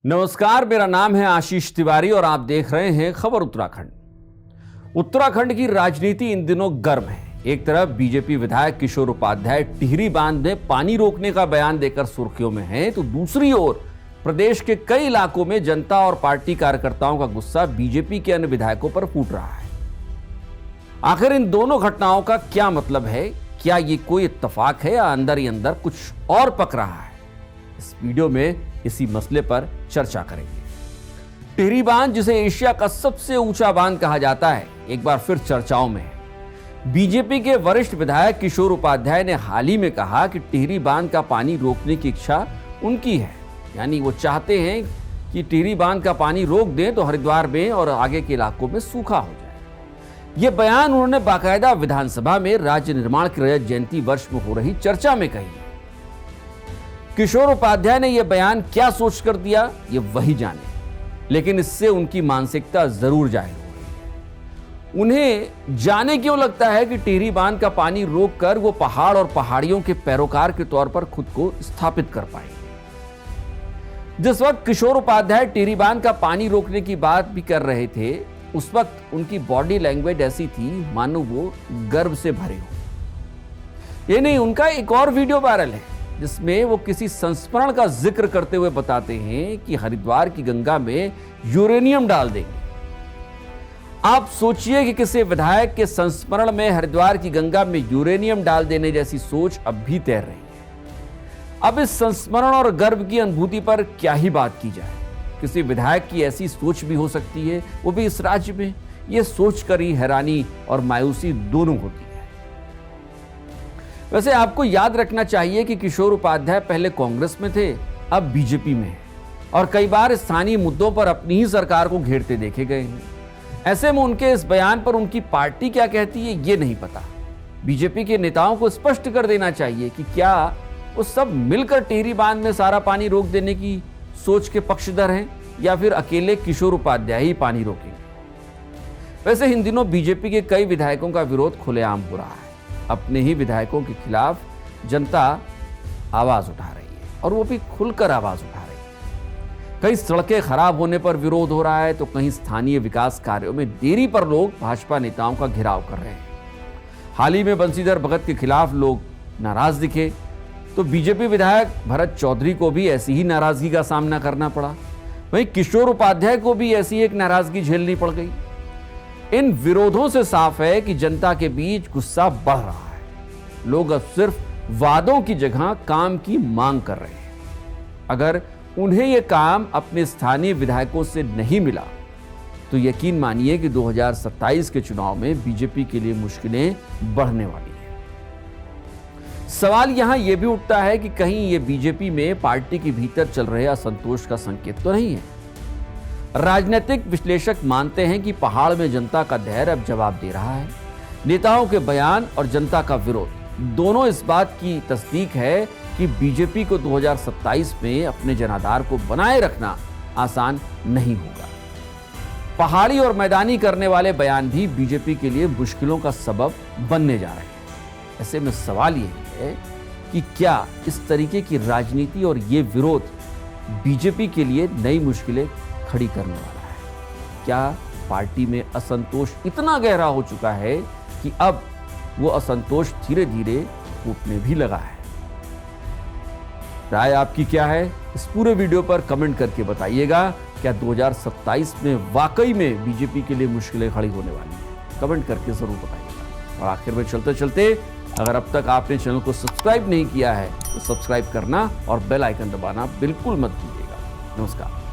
नमस्कार, मेरा नाम है आशीष तिवारी और आप देख रहे हैं खबर उत्तराखंड। उत्तराखंड की राजनीति इन दिनों गर्म है। एक तरफ बीजेपी विधायक किशोर उपाध्याय टिहरी बांध में पानी रोकने का बयान देकर सुर्खियों में हैं, तो दूसरी ओर प्रदेश के कई इलाकों में जनता और पार्टी कार्यकर्ताओं का गुस्सा बीजेपी के अन्य विधायकों पर फूट रहा है। आखिर इन दोनों घटनाओं का क्या मतलब है? क्या ये कोई इत्तेफाक है या अंदर ही अंदर कुछ और पक रहा है? इस वीडियो में इसी मसले पर चर्चा करेंगे। टिहरी बांध, जिसे एशिया का सबसे ऊंचा बांध कहा जाता है, एक बार फिर चर्चाओं में है। बीजेपी के वरिष्ठ विधायक किशोर उपाध्याय ने हाल ही में कहा कि टिहरी बांध का पानी रोकने की इच्छा उनकी है, यानी वो चाहते हैं कि टिहरी बांध का पानी रोक दें तो हरिद्वार में और आगे के इलाकों में सूखा हो जाए। यह बयान उन्होंने बाकायदा विधानसभा में राज्य निर्माण की रजत जयंती वर्ष में हो रही चर्चा में कही है। किशोर उपाध्याय ने यह बयान क्या सोचकर दिया, ये वही जाने, लेकिन इससे उनकी मानसिकता जरूर जाहिर हो रही है। उन्हें जाने क्यों लगता है कि टिहरी बांध का पानी रोककर वो पहाड़ और पहाड़ियों के पैरोकार के तौर पर खुद को स्थापित कर पाएंगे। जिस वक्त किशोर उपाध्याय टिहरी बांध का पानी रोकने की बात भी कर रहे थे, उस वक्त उनकी बॉडी लैंग्वेज ऐसी थी मानो वो गर्व से भरे हो। ये नहीं, उनका एक और वीडियो वायरल है जिसमें वो किसी संस्मरण का जिक्र करते हुए बताते हैं कि हरिद्वार की गंगा में यूरेनियम डाल देंगे। आप सोचिए कि किसी विधायक के संस्मरण में हरिद्वार की गंगा में यूरेनियम डाल देने जैसी सोच अब भी तैर रही है। अब इस संस्मरण और गर्व की अनुभूति पर क्या ही बात की जाए। किसी विधायक की ऐसी सोच भी हो सकती है, वो भी इस राज्य में। यह सोचकर ही हैरानी और मायूसी दोनों होती है। वैसे आपको याद रखना चाहिए कि किशोर उपाध्याय पहले कांग्रेस में थे, अब बीजेपी में है और कई बार स्थानीय मुद्दों पर अपनी ही सरकार को घेरते देखे गए हैं। ऐसे में उनके इस बयान पर उनकी पार्टी क्या कहती है, ये नहीं पता। बीजेपी के नेताओं को स्पष्ट कर देना चाहिए कि क्या वो सब मिलकर टिहरी बांध में सारा पानी रोक देने की सोच के पक्षधर हैं या फिर अकेले किशोर उपाध्याय ही पानी रोकेंगे। वैसे इन दिनों बीजेपी के कई विधायकों का विरोध खुलेआम हो रहा है। अपने ही विधायकों के खिलाफ जनता आवाज उठा रही है और वो भी खुलकर आवाज उठा रही है। कहीं सड़कें खराब होने पर विरोध हो रहा है, तो कहीं स्थानीय विकास कार्यों में देरी पर लोग भाजपा नेताओं का घेराव कर रहे हैं। हाल ही में बंशीधर भगत के खिलाफ लोग नाराज दिखे, तो बीजेपी विधायक भरत चौधरी को भी ऐसी ही नाराजगी का सामना करना पड़ा। वहीं किशोर उपाध्याय को भी ऐसी एक नाराजगी झेलनी पड़ गई। इन विरोधों से साफ है कि जनता के बीच गुस्सा बढ़ रहा है। लोग अब सिर्फ वादों की जगह काम की मांग कर रहे हैं। अगर उन्हें यह काम अपने स्थानीय विधायकों से नहीं मिला, तो यकीन मानिए कि 2027 के चुनाव में बीजेपी के लिए मुश्किलें बढ़ने वाली हैं। सवाल यहां यह भी उठता है कि कहीं यह बीजेपी में पार्टी के भीतर चल रहे असंतोष का संकेत तो नहीं है। राजनीतिक विश्लेषक मानते हैं कि पहाड़ में जनता का धैर्य अब जवाब दे रहा है। नेताओं के बयान और जनता का विरोध दोनों इस बात की तस्दीक है कि बीजेपी को 2027 में अपने जनाधार को बनाए रखना आसान नहीं होगा। पहाड़ी और मैदानी करने वाले बयान भी बीजेपी के लिए मुश्किलों का सबब बनने जा रहे हैं। ऐसे में सवाल यह है कि क्या इस तरीके की राजनीति और ये विरोध बीजेपी के लिए नई मुश्किलें खड़ी करने वाला है? क्या पार्टी में असंतोष इतना गहरा हो चुका है कि अब वो असंतोष धीरे धीरे फूटने भी लगा है? राय आपकी क्या है? इस पूरे वीडियो पर कमेंट करके बताइएगा। क्या 2027 में वाकई में बीजेपी के लिए मुश्किलें खड़ी होने वाली हैं? कमेंट करके जरूर बताइएगा। और आखिर में चलते चलते, अगर अब तक आपने चैनल को सब्सक्राइब नहीं किया है तो सब्सक्राइब करना और बेल आइकन दबाना बिल्कुल मत भूलिएगा। नमस्कार।